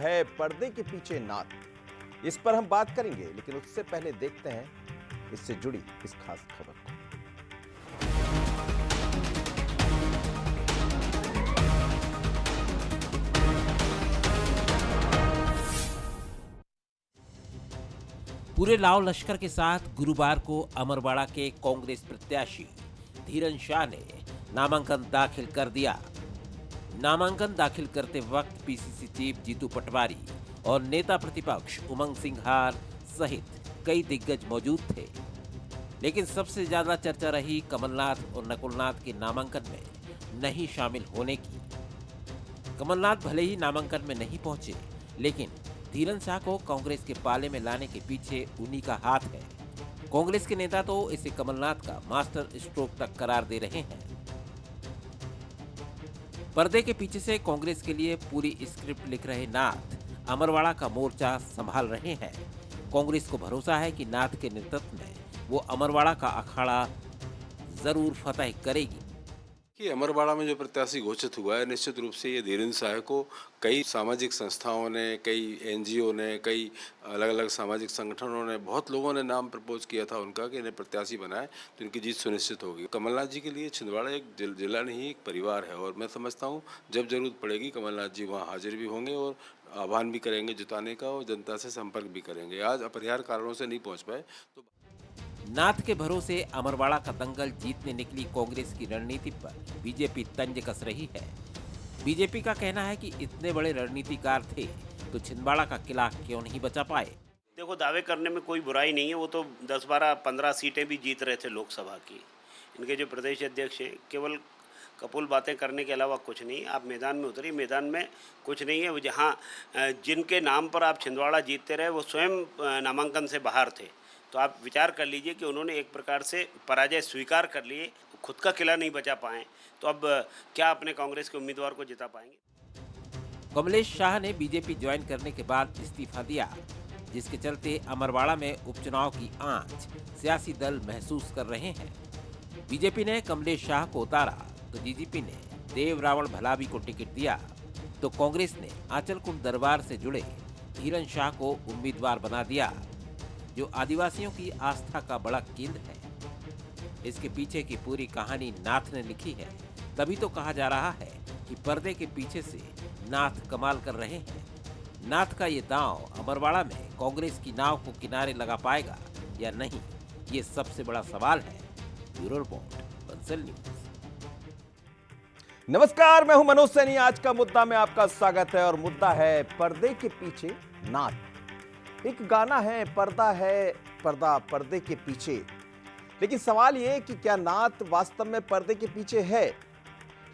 है पर्दे के पीछे नाथ। इस पर हम बात करेंगे, लेकिन उससे पहले देखते हैं इससे जुड़ी इस खास खबर को। पूरे लाव लश्कर के साथ गुरुवार को अमरवाड़ा के कांग्रेस प्रत्याशी धीरन शाह ने नामांकन दाखिल कर दिया। नामांकन दाखिल करते वक्त पीसीसी चीफ जीतू पटवारी और नेता प्रतिपक्ष उमंग सिंघार सहित कई दिग्गज मौजूद थे, लेकिन सबसे ज्यादा चर्चा रही कमलनाथ और नकुलनाथ के नामांकन में नहीं शामिल होने की। कमलनाथ भले ही नामांकन में नहीं पहुंचे, लेकिन धीरन शाह को कांग्रेस के पाले में लाने के पीछे उन्हीं का हाथ है। कांग्रेस के नेता तो इसे कमलनाथ का मास्टर स्ट्रोक तक करार दे रहे हैं। पर्दे के पीछे से कांग्रेस के लिए पूरी स्क्रिप्ट लिख रहे नाथ अमरवाड़ा का मोर्चा संभाल रहे हैं। कांग्रेस को भरोसा है कि नाथ के नेतृत्व में वो अमरवाड़ा का अखाड़ा जरूर फतह करेगी। कि अमरवाड़ा में जो प्रत्याशी घोषित हुआ है, निश्चित रूप से ये धीरेन्द्र शाह को कई सामाजिक संस्थाओं ने, कई एनजीओ ने, कई अलग अलग सामाजिक संगठनों ने, बहुत लोगों ने नाम प्रपोज किया था उनका कि इन्हें प्रत्याशी बनाए तो इनकी जीत सुनिश्चित होगी। कमलनाथ जी के लिए छिंदवाड़ा एक जिला नहीं, एक परिवार है और मैं समझता हूँ जब जरूरत पड़ेगी कमलनाथ जी वहाँ हाजिर भी होंगे और आह्वान भी करेंगे जुटाने का और जनता से संपर्क भी करेंगे। आज अपरिहार्य कारणों से नहीं पहुँच पाए तो नाथ के भरोसे अमरवाड़ा का दंगल जीतने निकली कांग्रेस की रणनीति पर बीजेपी तंज कस रही है। बीजेपी का कहना है कि इतने बड़े रणनीतिकार थे तो छिंदवाड़ा का किला क्यों नहीं बचा पाए। देखो, दावे करने में कोई बुराई नहीं है। वो तो 10, 12, 15 सीटें भी जीत रहे थे लोकसभा की। इनके जो प्रदेश अध्यक्ष हैं, केवल कपूल बातें करने के अलावा कुछ नहीं। आप मैदान में उतरिए, मैदान में कुछ नहीं है। वो जहाँ जिनके नाम पर आप छिंदवाड़ा जीतते रहे वो स्वयं नामांकन से बाहर थे। तो आप विचार कर लीजिए कि उन्होंने एक प्रकार से पराजय स्वीकार कर लिए, खुद का किला नहीं बचा पाए, तो अब क्या अपने कांग्रेस के उम्मीदवार को जिता पाएंगे। कमलेश शाह ने बीजेपी ज्वाइन करने के बाद इस्तीफा दिया, जिसके चलते अमरवाड़ा में उपचुनाव की आंच सियासी दल महसूस कर रहे हैं। बीजेपी ने कमलेश शाह को उतारा तो डीजीपी ने देव रावण भलावी को टिकट दिया, तो कांग्रेस ने आंचलकुंड दरबार से जुड़े धीरन शाह को उम्मीदवार बना दिया, जो आदिवासियों की आस्था का बड़ा केंद्र है। इसके पीछे की पूरी कहानी नाथ ने लिखी है, तभी तो कहा जा रहा है कि पर्दे के पीछे से नाथ कमाल कर रहे हैं। नाथ का ये दांव अमरवाड़ा में कांग्रेस की नाव को किनारे लगा पाएगा या नहीं, ये सबसे बड़ा सवाल है। Bureau report, Bansal news. नमस्कार, मैं हूं मनोज सैनी। आज का मुद्दा में आपका स्वागत है और मुद्दा है पर्दे के पीछे नाथ। एक गाना है, पर्दा है, पर्दा पर्दे के पीछे। लेकिन सवाल यह कि क्या नाथ वास्तव में पर्दे के पीछे है,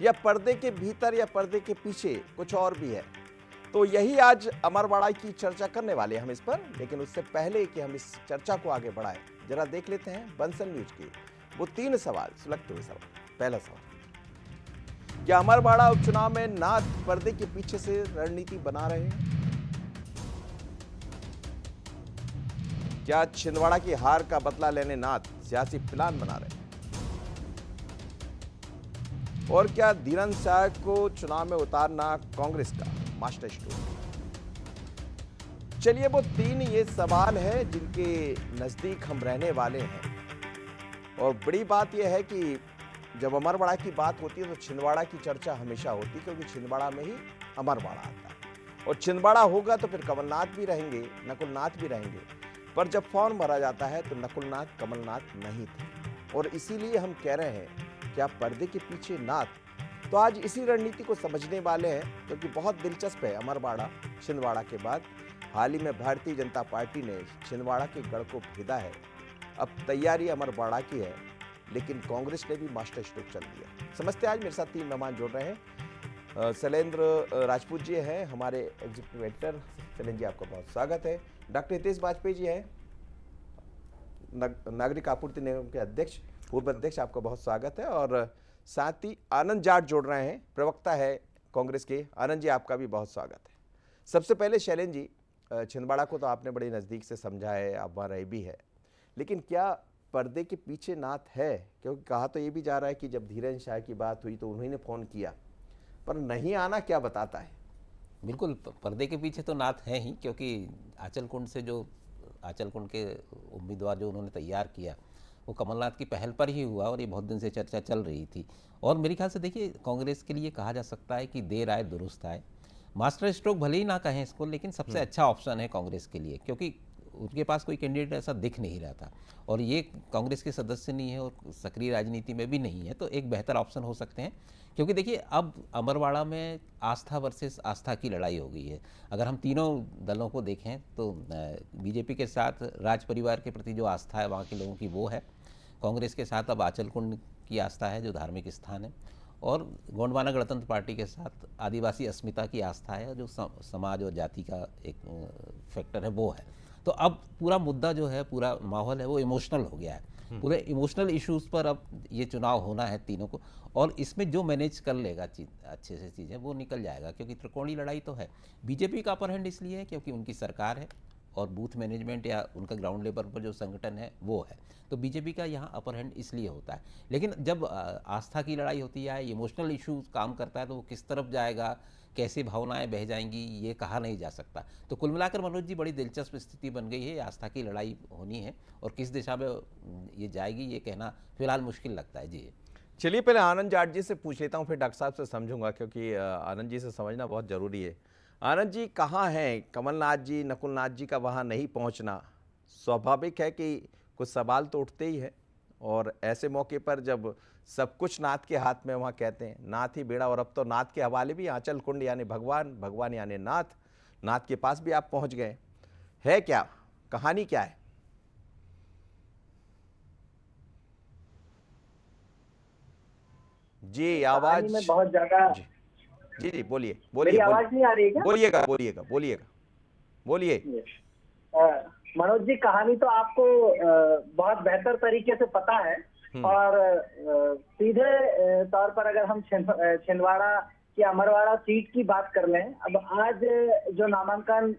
या पर्दे के भीतर या पर्दे के पीछे कुछ और भी है? तो यही आज अमरवाड़ा की चर्चा करने वाले हैं हम इस पर। लेकिन उससे पहले कि हम इस चर्चा को आगे बढ़ाएं, जरा देख लेते हैं बंसल न्यूज के वो 3 सवाल, सुलगते हुए सवाल। पहला सवाल, क्या अमरवाड़ा उपचुनाव में नाथ पर्दे के पीछे से रणनीति बना रहे हैं? क्या छिंदवाड़ा की हार का बदला लेने नाथ सियासी प्लान बना रहे हैं? और क्या धीरन शाह को चुनाव में उतारना कांग्रेस का मास्टर स्ट्रोक? चलिए, वो 3 ये सवाल है जिनके नजदीक हम रहने वाले हैं। और बड़ी बात यह है कि जब अमरवाड़ा की बात होती है तो छिंदवाड़ा की चर्चा हमेशा होती है, क्योंकि छिंदवाड़ा में ही अमरवाड़ा आता है। और छिंदवाड़ा होगा तो फिर कमलनाथ भी रहेंगे, नकुलनाथ भी रहेंगे। पर जब फॉर्म भरा जाता है तो नकुलनाथ कमलनाथ नहीं थे। और इसीलिए हम कह रहे हैं कि आप पर्दे के पीछे नाथ। तो आज इसी रणनीति को समझने वाले हैं, क्योंकि बहुत दिलचस्प है। अमरवाड़ा छिंदवाड़ा के बाद हाल ही में भारतीय जनता पार्टी ने छिंदवाड़ा के गढ़ को भेदा है। अब तैयारी अमरवाड़ा की है, लेकिन कांग्रेस ने भी मास्टर स्ट्रोक चल दिया। समझते आज मेरे साथ 3 मेहमान जुड़ रहे हैं। शैलेंद्र राजपूत जी हैं, हमारे एग्जीक्यूटिव एडिटर। शैलेंद्र जी, आपका बहुत स्वागत है। डॉक्टर हितेश वाजपेयी जी हैं, नागरिक आपूर्ति निगम के अध्यक्ष, पूर्व अध्यक्ष, आपका बहुत स्वागत है। और साथ ही आनंद जाट जोड़ रहे हैं, प्रवक्ता है कांग्रेस के। आनंद जी, आपका भी बहुत स्वागत है। सबसे पहले शैलेंद्र जी, छिंदवाड़ा को तो आपने बड़े नज़दीक से समझा है, आप वहाँ रहे भी है, लेकिन क्या पर्दे के पीछे नाथ है? क्योंकि कहा तो ये भी जा रहा है कि जब धीरन शाह की बात हुई तो उन्होंने फ़ोन किया, पर नहीं आना क्या बताता है? बिल्कुल पर्दे के पीछे तो नाथ है ही, क्योंकि आंचल कुंड से जो आंचल कुंड के उम्मीदवार जो उन्होंने तैयार किया वो कमलनाथ की पहल पर ही हुआ और ये बहुत दिन से चर्चा चल रही थी। और मेरे ख्याल से देखिए, कांग्रेस के लिए कहा जा सकता है कि देर आए दुरुस्त आए। मास्टर स्ट्रोक भले ही ना कहें इसको, लेकिन सबसे अच्छा ऑप्शन है कांग्रेस के लिए, क्योंकि उनके पास कोई कैंडिडेट ऐसा दिख नहीं रहा था और ये कांग्रेस के सदस्य नहीं है और सक्रिय राजनीति में भी नहीं है, तो एक बेहतर ऑप्शन हो सकते हैं। क्योंकि देखिए, अब अमरवाड़ा में आस्था वर्सेस आस्था की लड़ाई हो गई है। अगर हम तीनों दलों को देखें तो बीजेपी के साथ राज परिवार के प्रति जो आस्था है वहाँ के लोगों की वो है, कांग्रेस के साथ अब आंचल कुंड की आस्था है जो धार्मिक स्थान है, और गोंडवाना गणतंत्र पार्टी के साथ आदिवासी अस्मिता की आस्था है जो समाज और जाति का एक फैक्टर है वो है। तो अब पूरा मुद्दा जो है, पूरा माहौल है वो इमोशनल हो गया है। पूरे इमोशनल इश्यूज पर अब ये चुनाव होना है तीनों को, और इसमें जो मैनेज कर लेगा अच्छे से चीज़ें वो निकल जाएगा, क्योंकि त्रिकोणीय लड़ाई तो है। बीजेपी का अपर हैंड इसलिए है क्योंकि उनकी सरकार है और बूथ मैनेजमेंट या उनका ग्राउंड लेवल पर जो संगठन है वो है, तो बीजेपी का यहाँ अपर हैंड इसलिए होता है। लेकिन जब आस्था की लड़ाई होती है, इमोशनल इशू काम करता है, तो वो किस तरफ जाएगा, कैसे भावनाएं बह जाएंगी, ये कहा नहीं जा सकता। तो कुल मिलाकर मनोज जी, बड़ी दिलचस्प स्थिति बन गई है, आस्था की लड़ाई होनी है, और किस दिशा में ये जाएगी ये कहना फिलहाल मुश्किल लगता है जी। चलिए पहले आनंद जाट जी से पूछ लेता हूँ, फिर डॉक्टर साहब से समझूंगा, क्योंकि आनंद जी से समझना बहुत ज़रूरी है। आनंद जी, कहाँ हैं कमलनाथ जी, नकुलनाथ जी का वहाँ नहीं पहुँचना स्वाभाविक है कि कुछ सवाल तो उठते ही है, और ऐसे मौके पर जब सब कुछ नाथ के हाथ में, वहाँ कहते हैं नाथ ही बेड़ा, और अब तो नाथ के हवाले भी, आंचल कुंड यानी भगवान, भगवान यानी नाथ, नाथ के पास भी आप पहुँच गए है, क्या कहानी क्या है? जी आवाज में बहुत ज्यादा जी जी जी बोलिए मेरी बोलिए आवाज नहीं आ रही है क्या? बोलिएगा बोलिएगा बोलिएगा बोलिए। मनोज जी, कहानी तो आपको बहुत बेहतर तरीके से पता है, और सीधे तौर पर अगर हम छिंदवाड़ा की अमरवाड़ा सीट की बात कर लें, अब आज जो नामांकन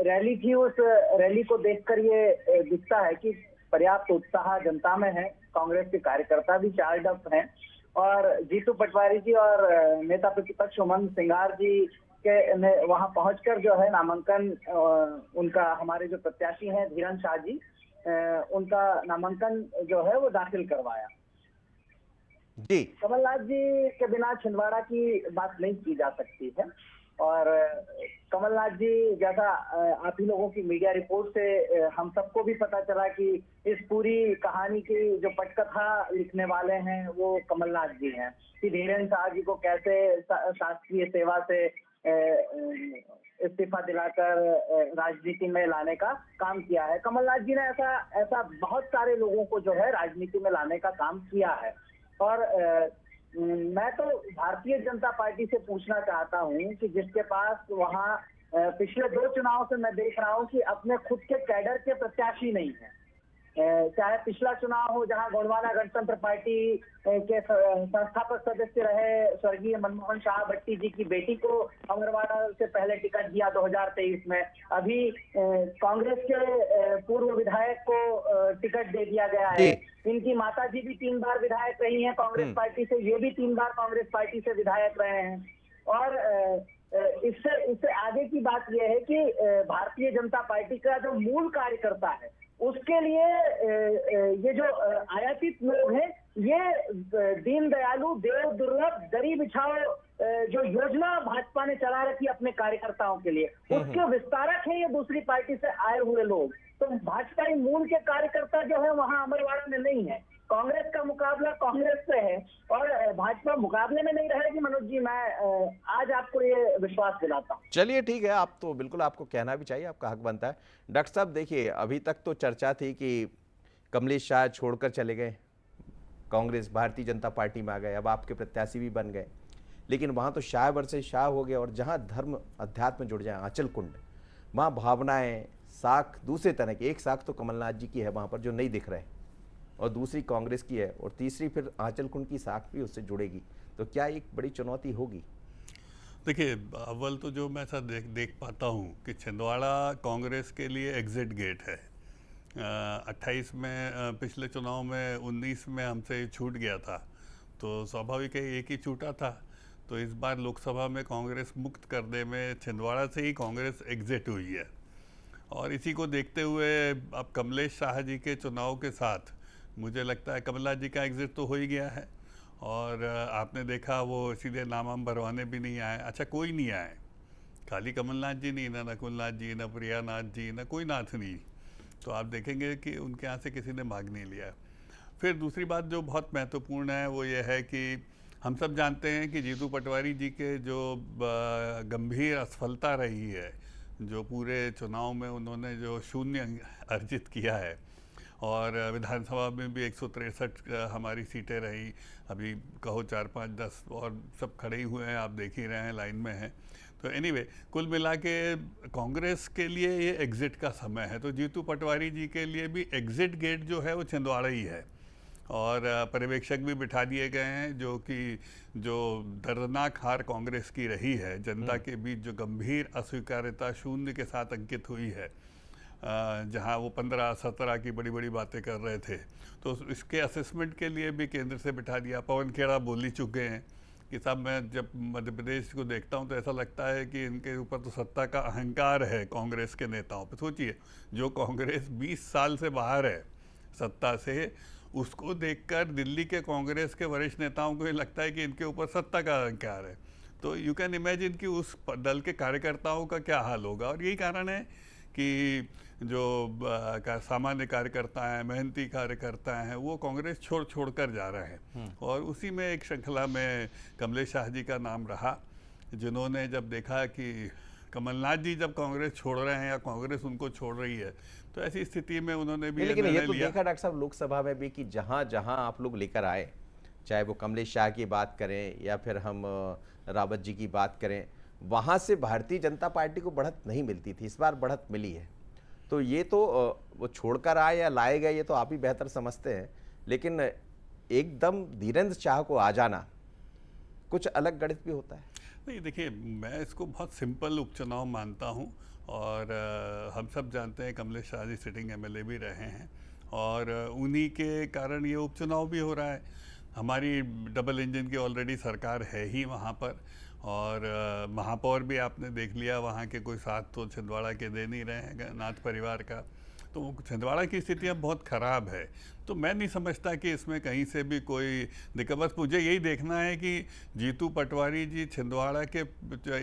रैली थी, उस रैली को देखकर ये दिखता है कि पर्याप्त उत्साह जनता में है। कांग्रेस के कार्यकर्ता भी चार्ज अप हैं, और जीतू पटवारी जी और नेता प्रतिपक्ष उमंग सिंगार जी के ने वहां पहुंचकर जो है नामांकन, उनका, हमारे जो प्रत्याशी हैं धीरन शाह जी, उनका नामांकन जो है वो दाखिल करवाया जी। कमलनाथ जी के बिना छिंदवाड़ा की बात नहीं की जा सकती है, और कमलनाथ जी, जैसा आप ही लोगों की मीडिया रिपोर्ट से हम सबको भी पता चला कि इस पूरी कहानी की जो पटकथा लिखने वाले हैं वो कमलनाथ जी हैं, कि धीरेन्द्र शाह जी को कैसे शासकीय सेवा से इस्तीफा दिलाकर राजनीति में लाने का काम किया है। कमलनाथ जी ने ऐसा बहुत सारे लोगों को जो है राजनीति में लाने का काम किया है, और मैं तो भारतीय जनता पार्टी से पूछना चाहता हूं कि जिसके पास वहां पिछले 2 चुनाव से मैं देख रहा हूं कि अपने खुद के कैडर के प्रत्याशी नहीं है, चाहे पिछला चुनाव हो जहां गोंडवाना गणतंत्र पार्टी के संस्थापक सदस्य रहे स्वर्गीय मनमोहन शाह भट्टी जी की बेटी को अमरवाड़ा से पहले टिकट दिया 2023 में, अभी कांग्रेस के पूर्व विधायक को टिकट दे दिया गया है। इनकी माता जी भी 3 बार विधायक रही हैं कांग्रेस पार्टी से, ये भी 3 बार कांग्रेस पार्टी से विधायक रहे हैं, और इससे आगे की बात यह है कि भारतीय जनता पार्टी का जो मूल कार्यकर्ता है उसके लिए ये जो आयातित लोग हैं, ये दीन दयालु, देव दुर्लभ, गरीब बिछाओ जो योजना भाजपा ने चला रखी अपने कार्यकर्ताओं के लिए, उसके विस्तारक हैं ये दूसरी पार्टी से आए हुए लोग। तो भाजपा मूल के कार्यकर्ता जो है वहां अमरवाड़ा में नहीं है। कांग्रेस का मुकाबला कांग्रेस से है, और भाजपा मुकाबले में नहीं रहेगी। मनोज जी, मैं आज आपको ये विश्वास दिलाता हूँ। चलिए ठीक है, आप तो बिल्कुल, आपको कहना भी चाहिए, आपका हक बनता है। डॉक्टर साहब देखिए, अभी तक तो चर्चा थी कि कमलेश शाह छोड़कर चले गए, कांग्रेस भारतीय जनता पार्टी में आ गए, अब आपके प्रत्याशी भी बन गए, लेकिन वहाँ तो शाह वर्सेस शाह हो गया, और जहाँ धर्म अध्यात्म जुड़ जाए, आंचल कुंड, वहाँ भावनाएं, साख दूसरे तरह की, एक साख तो कमलनाथ जी की है वहाँ पर जो नहीं दिख रहे, और दूसरी कांग्रेस की है, और तीसरी फिर आंचल कुंड की साख भी उससे जुड़ेगी, तो क्या एक बड़ी चुनौती होगी? देखिए, अव्वल तो जो मैं ऐसा देख पाता हूँ कि छिंदवाड़ा कांग्रेस के लिए एग्जिट गेट है। 28 में पिछले चुनाव में 19 में हमसे छूट गया था, तो स्वाभाविक है एक ही छूटा था, तो इस बार लोकसभा में कांग्रेस मुक्त करने में छिंदवाड़ा से ही कांग्रेस एग्जिट हुई है। और इसी को देखते हुए अब कमलेश शाह जी के चुनाव के साथ मुझे लगता है कमलनाथ जी का एग्जिट तो हो ही गया है। और आपने देखा वो सीधे नाम भरवाने भी नहीं आए। अच्छा, कोई नहीं आए, खाली कमलनाथ जी नहीं, ना नकुलनाथ जी, ना प्रियानाथ जी, ना कोई नाथ नहीं। तो आप देखेंगे कि उनके यहाँ से किसी ने भाग नहीं लिया। फिर दूसरी बात जो बहुत महत्वपूर्ण है वो ये है कि हम सब जानते हैं कि जीतू पटवारी जी के जो गंभीर असफलता रही है, जो पूरे चुनाव में उन्होंने जो शून्य अर्जित किया है, और विधानसभा में भी 163 हमारी सीटें रही, अभी कहो 4, 5, 10 और सब खड़े ही हुए हैं, आप देख ही रहे हैं, लाइन में हैं। तो एनीवे कुल मिला के कांग्रेस के लिए ये एग्ज़िट का समय है। तो जीतू पटवारी जी के लिए भी एग्ज़िट गेट जो है वो छिंदवाड़ा ही है। और पर्यवेक्षक भी बिठा दिए गए हैं, जो दर्दनाक हार कांग्रेस की रही है, जनता के बीच जो गंभीर अस्वीकार्यता शून्य के साथ अंकित हुई है, जहां वो 15-17 की बड़ी बड़ी बातें कर रहे थे, तो इसके असेसमेंट के लिए भी केंद्र से बिठा दिया। पवन खेड़ा बोल ही चुके हैं कि साहब, मैं जब मध्य प्रदेश को देखता हूं तो ऐसा लगता है कि इनके ऊपर तो सत्ता का अहंकार है कांग्रेस के नेताओं पे। सोचिए, जो कांग्रेस 20 साल से बाहर है सत्ता से, उसको देखकर दिल्ली के कांग्रेस के वरिष्ठ नेताओं को ये लगता है कि इनके ऊपर सत्ता का अहंकार है। तो यू कैन इमेजिन कि उस दल के कार्यकर्ताओं का क्या हाल होगा। और यही कारण है कि जो सामान्य कार्यकर्ता हैं, मेहनती कार्यकर्ता हैं, वो कांग्रेस छोड़ कर जा रहे हैं। और उसी में एक श्रृंखला में कमलेश शाह जी का नाम रहा, जिन्होंने जब देखा कि कमलनाथ जी जब कांग्रेस छोड़ रहे हैं या कांग्रेस उनको छोड़ रही है, तो ऐसी स्थिति में उन्होंने भी लेकिन ये निर्णय तो लिया। देखा डॉक्टर साहब लोकसभा में भी कि जहां जहां आप लोग लेकर आए, चाहे वो कमलेश शाह की बात करें या फिर हम रावत जी की बात करें, वहां से भारतीय जनता पार्टी को बढ़त नहीं मिलती थी। इस बार बढ़त मिली है। तो ये तो वो छोड़कर आए या लाए गए, ये तो आप ही बेहतर समझते हैं। लेकिन एकदम धीरेन्द्र शाह को आ जाना, कुछ अलग गणित भी होता है। नहीं, देखिए, मैं इसको बहुत सिंपल उपचुनाव मानता हूं। और हम सब जानते हैं कमलेश शाह जी सिटिंग एमएलए भी रहे हैं, और उन्हीं के कारण ये उपचुनाव भी हो रहा है। हमारी डबल इंजन की ऑलरेडी सरकार है ही वहाँ पर, और महापौर भी आपने देख लिया, वहाँ के कोई साथ तो छिंदवाड़ा के दे नहीं रहे हैं, नाथ परिवार का। तो छिंदवाड़ा की स्थिति अब बहुत ख़राब है। तो मैं नहीं समझता कि इसमें कहीं से भी कोई दिक्कत। बस मुझे यही देखना है कि जीतू पटवारी जी छिंदवाड़ा के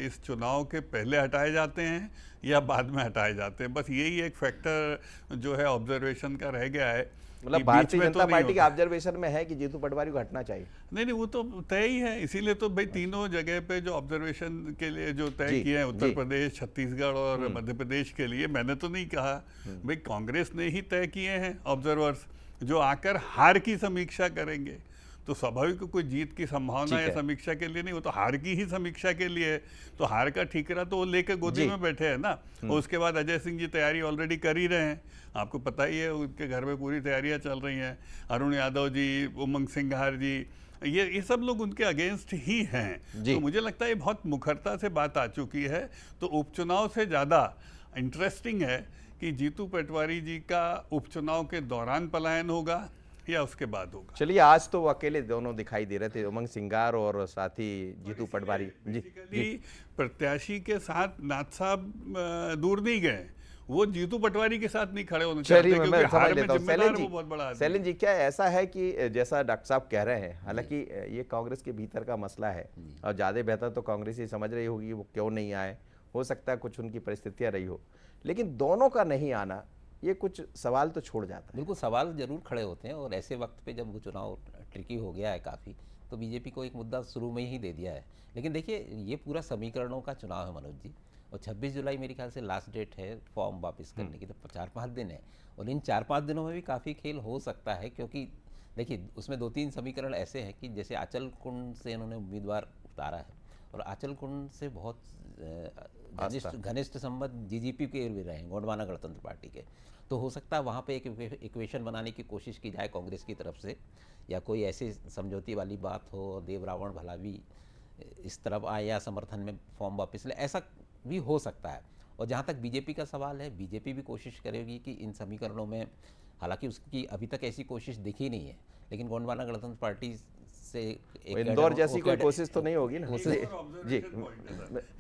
इस चुनाव के पहले हटाए जाते हैं या बाद में हटाए जाते हैं। बस यही एक फैक्टर जो है ऑब्जर्वेशन का रह गया है। मतलब भारतीय जनता पार्टी के ऑब्जर्वेशन में है कि जीतू पटवारी को हटना चाहिए। नहीं, वो तो तय ही है। इसीलिए तो भाई तीनों जगह पे जो ऑब्जर्वेशन के लिए जो तय किए हैं, उत्तर प्रदेश, छत्तीसगढ़ और मध्य प्रदेश के लिए, मैंने तो नहीं कहा, भाई कांग्रेस ने ही तय किए हैं ऑब्जर्वर्स, जो आकर हार की समीक्षा करेंगे। तो स्वाभाविक कोई जीत की संभावना या समीक्षा के लिए नहीं, वो तो हार की ही समीक्षा के लिए है। तो हार का ठीकरा तो वो लेके गोदी में बैठे हैं ना। और उसके बाद अजय सिंह जी तैयारी ऑलरेडी कर ही रहे हैं, आपको पता ही है, उनके घर में पूरी तैयारियां चल रही हैं। अरुण यादव जी, उमंग सिंघार जी, ये सब लोग उनके अगेंस्ट ही हैं। तो मुझे लगता है ये बहुत मुखरता से बात आ चुकी है। तो उपचुनाव से ज़्यादा इंटरेस्टिंग है कि जीतू पटवारी जी का उपचुनाव के दौरान पलायन होगा या उसके बाद होगा। चलिए, आज तो वो अकेले दोनों दिखाई दे रहे थे, उमंग सिंगार और साथ ही जीतू पटवारी जी। प्रत्याशी के साथ नाथ साहब दूर नहीं गए, वो जीतू पटवारी के साथ नहीं खड़े होने चाहते, क्योंकि हार में जिम्मेदार वो बहुत बड़ा आदमी। सैलन जी, क्या ऐसा है कि जैसा डॉक्टर साहब कह रहे हैं, हालांकि ये कांग्रेस के भीतर का मसला है और ज़्यादा बेहतर तो कांग्रेस ही समझ रही होगी वो क्यों नहीं आए, हो सकता है कुछ उनकी परिस्थितियाँ रही हो, लेकिन दोनों का नहीं आना ये कुछ सवाल तो छोड़ जाता है। बिल्कुल, सवाल जरूर खड़े होते हैं। और ऐसे वक्त पे जब वो चुनाव ट्रिकी हो गया है काफ़ी, तो बीजेपी को एक मुद्दा शुरू में ही दे दिया है। लेकिन देखिए, ये पूरा समीकरणों का चुनाव है मनोज जी, और 26 जुलाई मेरे ख्याल से लास्ट डेट है फॉर्म वापस करने की। तो 4-5 दिन है, और इन 4-5 दिनों में भी काफ़ी खेल हो सकता है। क्योंकि देखिए, उसमें 2-3 समीकरण ऐसे हैं कि जैसे आंचल कुंड से इन्होंने उम्मीदवार उतारा है, और आंचल कुंड से बहुत घनिष्ठ संबंध जीजीपी के भी रहे हैं, गोंडवाना गणतंत्र पार्टी के। तो हो सकता है वहाँ पे एक इक्वेशन बनाने की कोशिश की जाए कांग्रेस की तरफ से, या कोई ऐसी समझौती वाली बात हो, देव रावण भला भी इस तरफ आए या समर्थन में फॉर्म वापस ले, ऐसा भी हो सकता है। और जहाँ तक बीजेपी का सवाल है, बीजेपी भी कोशिश करेगी कि इन समीकरणों में, हालांकि उसकी अभी तक ऐसी कोशिश दिखी नहीं है, लेकिन गोंडवाना गणतंत्र पार्टी से इंदौर जैसी कोई कोशिश तो नहीं होगी ना जी।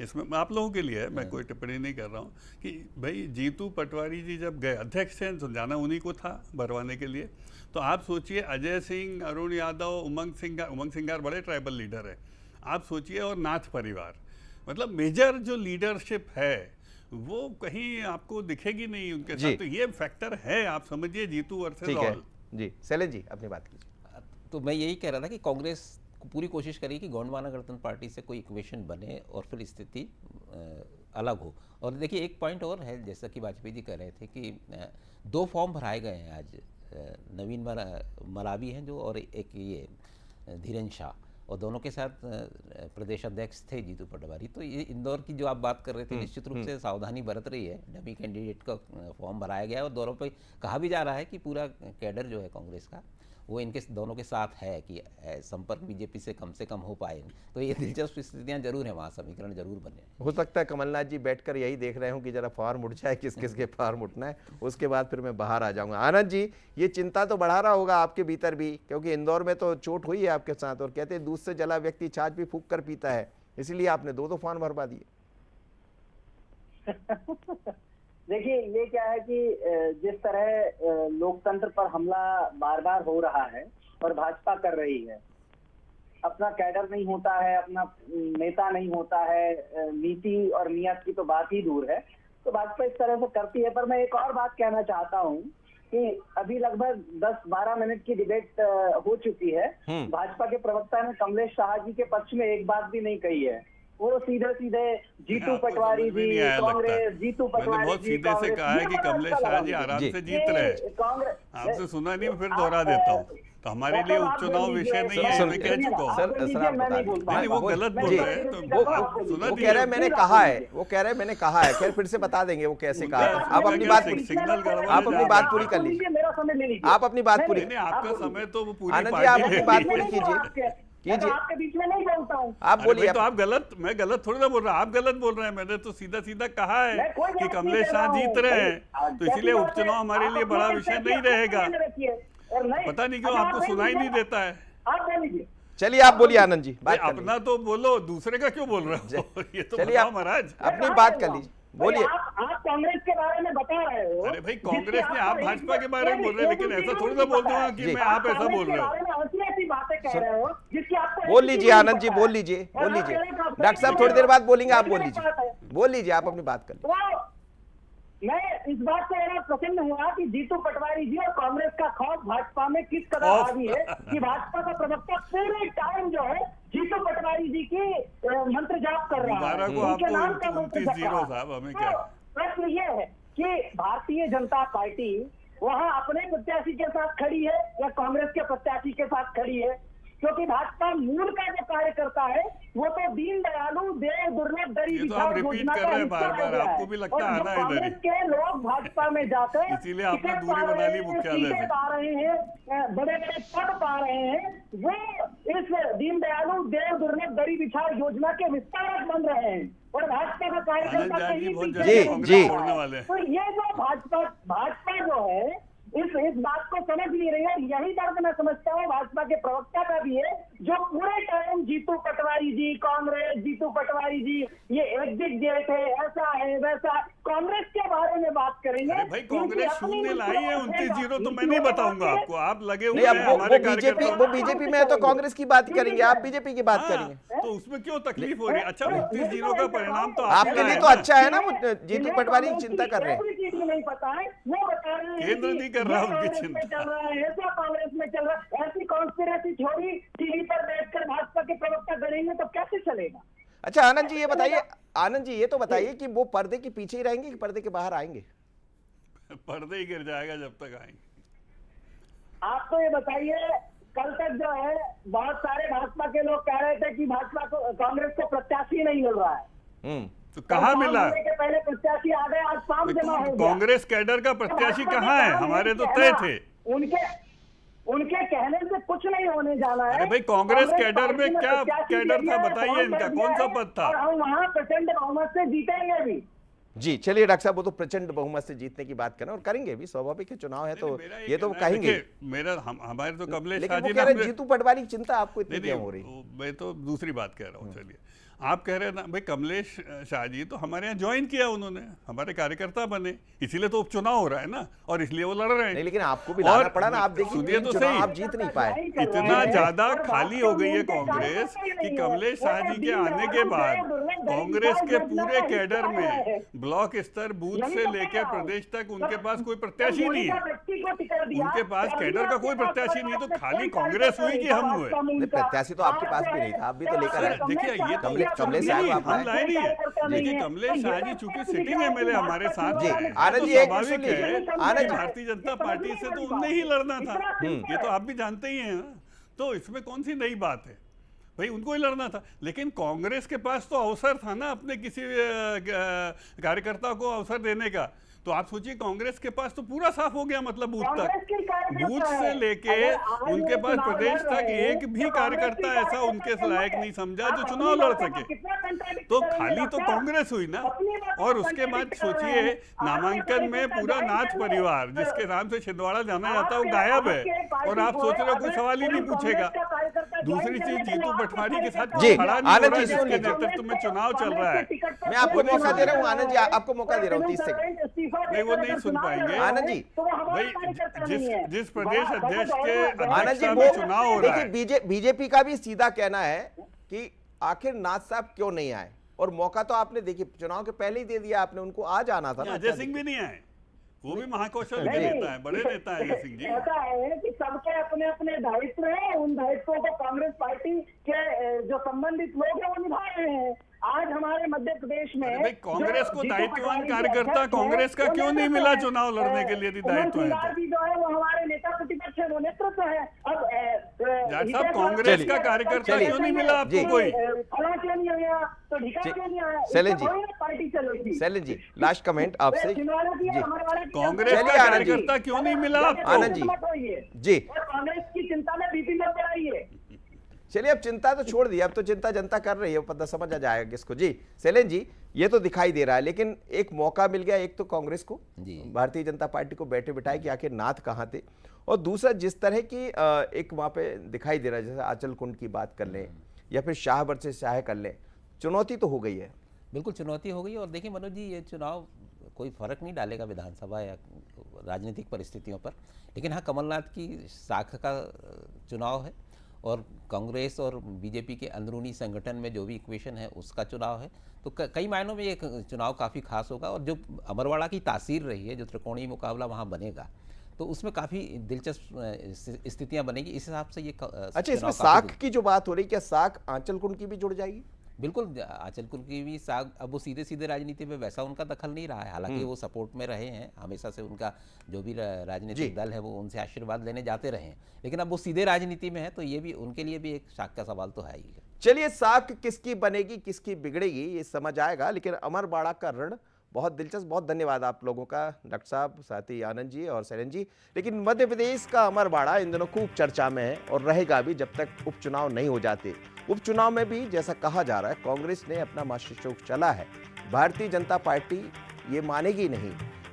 इसमें आप लोगों के लिए मैं कोई टिप्पणी नहीं कर रहा हूँ कि भाई जीतू पटवारी जी जब गए, अध्यक्ष थे, जाना उन्हीं को था भरवाने के लिए, तो आप सोचिए अजय सिंह, अरुण यादव, उमंग सिंह बड़े ट्राइबल लीडर है, आप सोचिए, और नाथ परिवार, मतलब मेजर जो लीडरशिप है वो कहीं आपको दिखेगी नहीं उनके साथ। तो ये फैक्टर है, आप समझिए, जीतू वर्सेस ऑल। जी शैलेश जी अपनी बात कीजिए। तो मैं यही कह रहा था कि कांग्रेस पूरी कोशिश करी कि गोंडवाना गणतंत्र पार्टी से कोई इक्वेशन बने और फिर स्थिति अलग हो। और देखिए एक पॉइंट और है, जैसा कि वाजपेयी जी कह रहे थे कि 2 फॉर्म भराए गए हैं आज, नवीन मलावी हैं जो, और एक ये धीरेन्द्र शाह, और दोनों के साथ प्रदेश अध्यक्ष थे जीतू पटवारी। तो ये इंदौर की जो आप बात कर रहे थे, निश्चित रूप से सावधानी बरत रही है, डमी कैंडिडेट का फॉर्म भराया गया है, और दौरों पे कहा भी जा रहा है कि पूरा कैडर जो है कांग्रेस का वो इनके दोनों के साथ है कि संपर्क बीजेपी से कम हो पाए। तो ये दिलचस्प स्थितियां जरूर हैं, वहाँ समीकरण जरूर बने। हो सकता है कमलनाथ जी बैठकर यही देख रहे हो कि जरा फॉर्म उठ जाए, किस किस के फॉर्म उठना है, उसके बाद फिर मैं बाहर आ जाऊंगा। आनंद जी, ये चिंता तो बढ़ा रहा होगा आपके भीतर भी, क्योंकि इंदौर में तो चोट हुई है आपके साथ, और कहते हैं दूध से जला व्यक्ति छाछ भी फूंक कर पीता है, इसलिए आपने 2 फॉर्म भरवा दिए। देखिए ये क्या है कि जिस तरह लोकतंत्र पर हमला बार बार हो रहा है और भाजपा कर रही है, अपना कैडर नहीं होता है, अपना नेता नहीं होता है, नीति और नियत की तो बात ही दूर है, तो भाजपा इस तरह से करती है। पर मैं एक और बात कहना चाहता हूँ कि अभी लगभग 10-12 मिनट की डिबेट हो चुकी है, भाजपा के प्रवक्ता ने कमलेश शाह जी के पक्ष में एक बात भी नहीं कही है। वो सीधे जीतू पटवारी जी, कांग्रेस, जीतू पटवारी बहुत सीधे से कहा है कि कमलेश शाह जी आराम से जीत रहे। आपसे सुना नहीं, फिर दोहरा देता हूँ। तो हमारे लिए उपचुनाव विषय नहीं है, मैं कह चुका हूँ। नहीं, वो गलत बोल रहे हैं, तो वो कह रहे हैं मैंने कहा है, वो कह रहे हैं मैंने कहा है, खैर फिर से बता देंगे वो कैसे कहा है। आप अपनी बात पूरी कर लीजिए, आप अपनी बात पूरी। आपका समय तो वो पूरी आनंद जी आप अपनी बात पूरी कीजिए। आपके बीच में नहीं बोलता हूँ, आप बोलिए। तो आप गलत, मैं गलत थोड़ी ना बोल रहा, आप गलत बोल रहे हैं। मैंने तो सीधा सीधा कहा है कि कमलेश शाह जीत रहे हैं, तो इसीलिए उपचुनाव हमारे लिए बड़ा विषय नहीं रहेगा। पता नहीं क्यों आपको सुनाई नहीं देता है। आप बोलिए। चलिए आप बोलिए आनंद जी, बात अपना तो बोलो, दूसरे का क्यों बोल रहे हो? ये तो चलिए आप महाराज अपनी बात कर लीजिए, बोलिए। आप कांग्रेस के बारे में बता रहे हो। अरे भाई कांग्रेस ने, आप भाजपा के बारे में बोल रहे हैं, लेकिन ऐसा थोड़ी ना बोल दूंगा कि मैं आप ऐसा बोल रहे हो। बोल लीजिए आनंद जी, बोल लीजिए, बोल लीजिए। डॉक्टर साहब थोड़ी देर बाद बोलेंगे, आप बोल लीजिए, आप अपनी बात कर लीजिए। मैं इस बात से बड़ा प्रसन्न हुआ कि जीतू पटवारी जी और कांग्रेस का खौफ भाजपा में किस कदर हावी है कि भाजपा का प्रवक्ता पूरे टाइम जो है जीतू पटवारी जी की मंत्र जाप कर रहा है, उनके नाम का मंत्र जप रहा है। तो प्रश्न ये है कि भारतीय जनता पार्टी वहां अपने प्रत्याशी के साथ खड़ी है या कांग्रेस के प्रत्याशी के साथ खड़ी है? क्योंकि भाजपा मूल का जो कार्य करता है वो तो दीन दयालु, देव दुर्लभ, गरीब योजना का हिस्सा है। आपको भी लगता है ना, कांग्रेस के लोग भाजपा में जाकर इसीलिए आपने दूरी बना ली मुख्यालय से, पा रहे हैं, बड़े बड़े पद पा रहे हैं, वो इस दीन दयालु, देव दुर्लभ, गरीब इच्छा योजना के विस्तारक बन रहे हैं और भाजपा का कार्यकर्ता जी। तो ये जो भाजपा जो है इस बात को समझ नहीं रही है। यही दर्द मैं समझता हूँ भाजपा के प्रवक्ता का भी है, जो पूरे टाइम जीतू पटवारी जी, कांग्रेस, जीतू पटवारी जी, ये एग्जिट गेट है, ऐसा है वैसा, कांग्रेस के बारे में बात करेंगे। अरे भाई कांग्रेस शून्य लाई है 29-0, तो मैं नहीं बताऊंगा आपको, आप लगे हुए हैं हमारे कार्यकर्ता। वो बीजेपी में है तो कांग्रेस की बात करेंगे, आप बीजेपी की बात करेंगे, तो उसमें क्यों तकलीफ हो रही है? अच्छा 29-0 का परिणाम तो आपके लिए तो अच्छा है ना, जीतू पटवारी की चिंता कर रहे हैं। नहीं पता है, वो बता रहे हैं केंद्र नहीं कर रहा उनकी चिंता, चल रहा है ऐसा, कांग्रेस में चल रहा है ऐसी, कॉन्स्पिरेसी छोड़ी टीवी पर बैठकर भाजपा के प्रवक्ता गढ़ेंगे तो कैसे चलेगा? अच्छा आनंद जी ये बताइए, आनंद जी ये तो बताइए कि वो पर्दे के पीछे ही रहेंगे कि पर्दे के बाहर आएंगे? पर्दे ही गिर जाएगा जब तक आएंगे। आप तो ये बताइए, कल तक जो है बहुत सारे भाजपा के लोग कह रहे थे कि भाजपा को, कांग्रेस को प्रत्याशी नहीं मिल रहा है, तो कहाँ मिला? पहले प्रत्याशी आ गए, आज शाम जमा हो गया। कांग्रेस कैडर का प्रत्याशी कहाँ है? हमारे तो तय थे। उनके कहने से कुछ नहीं होने जाना है। अरे भाई कांग्रेस कैडर में क्या कैडर था बताइए, इनका कौन सा पद था? और हम वहाँ प्रचंड बहुमत से जीतेंगे भी। जी चलिए डॉक्टर साहब, वो तो प्रचंड बहुमत से जीतने की बात करें और करेंगे भी, स्वाभाविक है, चुनाव है तो ये तो कहेंगे। मेरा हमारे तो कमलेश लेकिन शाह वो जी कह रहे ने जीतू पटवारी की चिंता आपको इतनी नहीं क्यों हो रही? मैं तो दूसरी बात कह रहा हूँ। चलिए, आप कह रहे हैं ना भाई, कमलेश शाह जी तो हमारे यहाँ ज्वाइन किया उन्होंने, हमारे कार्यकर्ता बने, इसीलिए तो उपचुनाव हो रहा है ना, और इसलिए वो लड़ रहे हैं। नहीं, लेकिन आपको भी लाना पड़ा ना, आप देखिए सुनिए तीन तो चुनाव सही, आप जीत नहीं पाए। इतना ज्यादा खाली हो गई है कांग्रेस कि कमलेश शाह जी के आने के बाद कांग्रेस के पूरे कैडर में ब्लॉक स्तर, बूथ से लेकर प्रदेश तक उनके पास कोई प्रत्याशी नहीं है। उनके पास कैडर का कोई प्रत्याशी नहीं, तो खाली कांग्रेस हुई कि हम हुए? नहीं, प्रत्याशी तो आपके पास भी नहीं था, आप भी तो लेकर आए। देखिए, ये तो कमलेश साहब आप हम लाए। लाए नहीं है, लेकिन कमलेश शाह जी चूंकि सिटिंग एमएलए हमारे साथ जी, हैं, आनंद तो जी, एक स्वाभाविक सुनिए, है आनंद कि जी। भारतीय जनता पार्टी से तो उन्हें ही लड़ना था। ये तो आप भी जानते ही हैं ना, तो इसमें कौन सी नई बात है भाई, उनको ही लड़ना था। लेकिन कांग्रेस के पास तो अवसर था ना अपने किसी कार्यकर्ता को अवसर देने का, तो आप सोचिए कांग्रेस के पास तो पूरा साफ हो गया, मतलब बूथ तक, बूथ से लेके उनके पास प्रदेश तक एक भी कार्यकर्ता ऐसा उनके लायक नहीं समझा जो चुनाव लड़ सके। तो खाली तो कांग्रेस हुई ना, और उसके बाद सोचिए नामांकन में पूरा नाथ परिवार जिसके नाम से छिंदवाड़ा जाना जाता है वो गायब है, और आप सोच रहे हो कोई सवाल ही नहीं पूछेगा। दूसरी चीज, जीतू पटवारी के साथ जी, खड़ा नहीं हो आनंद रहा जी, सुन जिसके लीजिए। नेतृत्व में चुनाव चल रहा है। मैं आपको मौका दे रहा हूँ आनंद जी, आपको मौका दे रहा हूँ 30 सेकंड। नहीं, वो नहीं सुन पाएंगे आनंद जी, भाई, जिस प्रदेश अध्यक्ष के आनंद जी, अध्यक्षता वो में चुनाव हो रहा देखिए है, बीजेपी का भी सीधा कहना है कि आखिर नाथ साहब क्यों नहीं आए, और मौका तो आपने देखिए चुनाव के पहले ही दे दिया आपने, उनको आज आना था ना। अजय सिंह भी नहीं आए, वो भी महाकौशल के नेता है, बड़े नेता है अजय सिंह जी। ऐसा है कि सबके अपने अपने दायित्व हैं, उन दायित्वों को कांग्रेस पार्टी के जो संबंधित लोग हैं वो निभा रहे हैं। आज हमारे मध्य प्रदेश में भाई, कांग्रेस को जो दायित्ववान जीतू पटवारी कार्यकर्ता अध्यक्ष हैं, कांग्रेस का वो क्यों नहीं नेतृत्व मिला है। चुनाव लड़ने के लिए? यदि दायित्व है उमर तो जी जो है वो हमारे नेता प्रतिपक्ष है, वो नेतृत्व है। अब डॉक्टर साहब, कांग्रेस का कार्यकर्ता क्यों नहीं मिला आपको कोई? फला क्यों नहीं आया, तो ढिका क्यों नहीं आया? शैलेंद्र जी, इससे थोड़ी ना पार्टी चलेगी। शैलेंद्र जी, लास्ट कमेंट आपसे। छिंदवाड़ा की जी, अमरवाड़ा की कांग्रेस चलिए, का आनंद जी। कार्यकर्ता क्यों नहीं मिला आपको? आनंद जी, मत होइए। जी और कांग्रेस की चिंता में बीपी मत बढ़ाइए। चलिए, अब चिंता तो छोड़ दी, अब तो चिंता जनता कर रही है, पता समझ आ जाएगा किसको। जी शैलेंद्र जी, ये तो दिखाई दे रहा है, लेकिन एक मौका मिल गया एक तो कांग्रेस को, भारतीय जनता पार्टी को बैठे बिठाए कि आखिर नाथ कहाँ थे, और दूसरा जिस तरह की एक वहाँ पे दिखाई दे रहा है, जैसे आंचल कुंड की बात कर लें या फिर शाह वर्सेस शाह कर लें, चुनौती तो हो गई है। बिल्कुल चुनौती हो गई। और देखिए मनोज जी, ये चुनाव कोई फर्क नहीं डालेगा विधानसभा या राजनीतिक परिस्थितियों पर, लेकिन हाँ, कमलनाथ की साख का चुनाव है, और कांग्रेस और बीजेपी के अंदरूनी संगठन में जो भी इक्वेशन है उसका चुनाव है, तो कई मायनों में ये चुनाव काफ़ी खास होगा। और जो अमरवाड़ा की तासीर रही है, जो त्रिकोणीय मुकाबला वहाँ बनेगा, तो उसमें काफ़ी दिलचस्प स्थितियाँ बनेगी। इस हिसाब से ये अच्छा, इसमें साख की जो बात हो रही, क्या साख आंचल कुंड की भी जुड़ जाएगी? बिल्कुल, आंचल कुंड की भी साग, अब वो सीधे सीधे राजनीति में वैसा उनका दखल नहीं रहा है, हालांकि वो सपोर्ट में रहे हैं हमेशा से, उनका जो भी राजनीतिक दल है वो उनसे आशीर्वाद लेने जाते रहे हैं, लेकिन अब वो सीधे राजनीति में है, तो ये भी उनके लिए भी एक शाख का सवाल तो है ही है। चलिए, साख किसकी बनेगी किसकी बिगड़ेगी ये समझ आएगा, लेकिन अमरवाड़ा का रण बहुत दिलचस्प। बहुत धन्यवाद आप लोगों का, डॉक्टर साहब, साथ ही आनंद जी और शैलेंद्र जी। लेकिन मध्य प्रदेश का अमरवाड़ा इन दिनों खूब चर्चा में है और रहेगा भी जब तक उपचुनाव नहीं हो जाते। उपचुनाव में भी जैसा कहा जा रहा है कांग्रेस ने अपना मास्टर स्ट्रोक चला है, भारतीय जनता पार्टी ये मानेगी नहीं,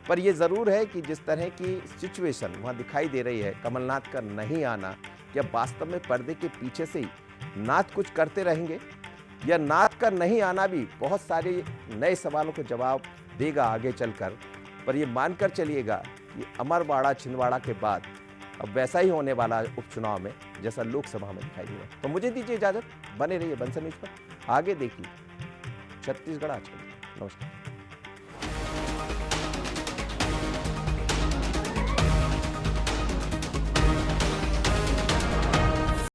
पर यह जरूर है कि जिस तरह की सिचुएशन वहाँ दिखाई दे रही है, कमलनाथ का नहीं आना, क्या वास्तव में पर्दे के पीछे से ही नाथ कुछ करते रहेंगे, या नाथ का नहीं आना भी बहुत सारे नए सवालों को जवाब देगा आगे चलकर। पर ये मानकर चलिएगा कि अमरवाड़ा छिंदवाड़ा के बाद अब वैसा ही होने वाला उपचुनाव में जैसा लोकसभा में दिखाई दे रहा है। तो मुझे दीजिए इजाजत, बने रहिए बंसल न्यूज पर, आगे देखिए छत्तीसगढ़ आजकल। नमस्कार।